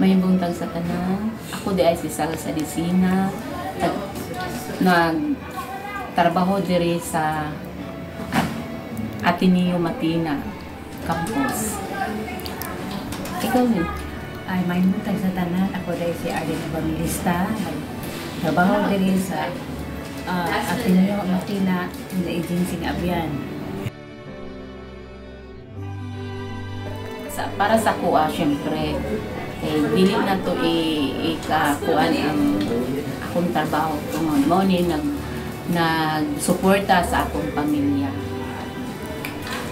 May buntag sa tanan. Ako di ay si Sal sa Disina. Nagtrabaho diri sa Ateneo Matina campus. Ikaw din? Ay may buntag sa tanan. Ako dahil si Arden Evangelista. Nagtrabaho diri sa Ateneo Matina in the agency ng Abian. Para sa kuha, syempre, dili na to ikakuan ang akong trabaho. Kung mo ni nagsuporta sa akong pamilya.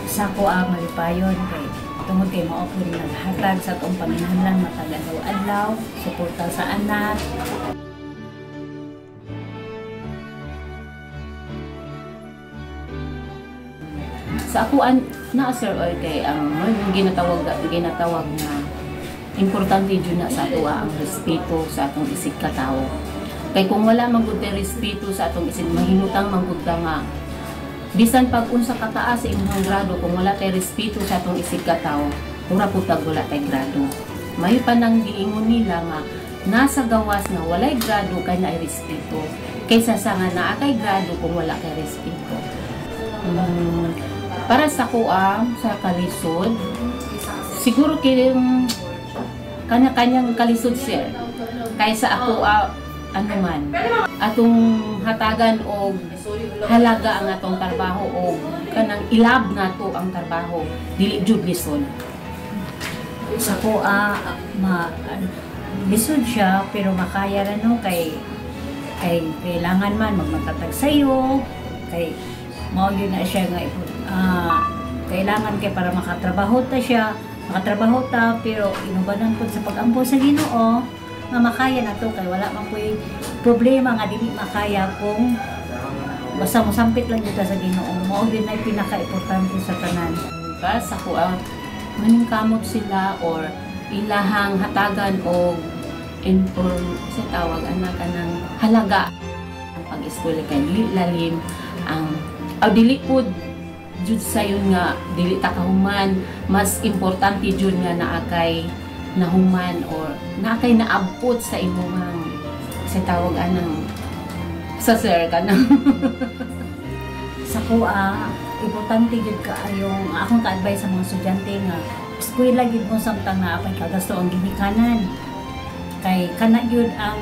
Sa kuha, malipayon kay tungod kay mao po rin naghatag sa atong paminahanglan matag adlaw-adlaw, suporta sa anak. Sa akuan na sir oy kay ang ginatawag na importante jud na sa atuwa ang respeto sa atong isig ka tawo. Kay kung wala man gud respeto sa atong isig, mahimutang man gud nga bisan pag unsa ka taas sa imong grado, kung wala tay respeto sa atong isig ka tawo, ura putag wala tay grado. May pa nang giingon nila nga nasa gawas nga walay grado kay naay respeto kaysa sa nga naa kay grado kung wala kay respeto. Para sa kuha, sa kalisod, siguro kanya-kanyang kalisod sir. Kaysa ako, ano man, atong hatagan o halaga ang atong trabaho o kanang ilab na to ang trabaho, dili jud lisod. Sa kuha, lisod siya, pero makaya rin no, kay kailangan man magmatatag sa'yo, kay mao yun na siya nga kailangan kay para makatrabaho ta siya, pero inubanan po sa pag-ampo sa Ginoo nga makaya na to kay wala man po yung problema nga dili makaya kung basta mosampit lang dito sa Ginoo. Mao yun na pinaka-importante sa tanan. Para sa kuha, maningkamot sila or ilahang hatagan o sa tawag anak ng halaga ang pag-eskwela kay lalim ang dili po jud sayon nga dili ta kahuman, mas importante jud nga naakay nahuman or naakay naabot sa imong sa tawag anang sa sir kanang sa kuha importante jud kaayong akong ka-advise sa mga estudyante nga eskwela gid mo samtang naapay kagasto ang ginikanan kay kana gyud ang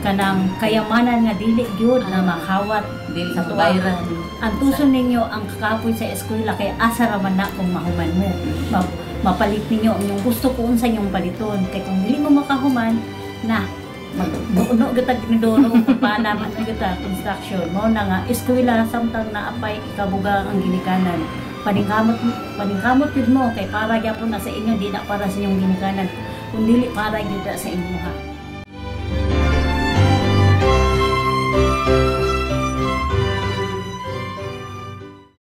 kanang kayamanan nga dili gyud na makawat dili sa bayran. Ang tuson ninyo ang kakapoy sa eskwela kay asa ra man na kung mahuman mo. Mapalit ninyo ang yung gusto ko unsa yung paliton kay kung dili mo makahuman na magduno gitag nidoro pala man kita construction mo na nga eskwela samtang naapay ikabuga ang ginikanan. Paningkamot yun mo kay para gyapon na sa inyo di na para sa inyong ginikanan. Kung dili para gyud sa inyo ha.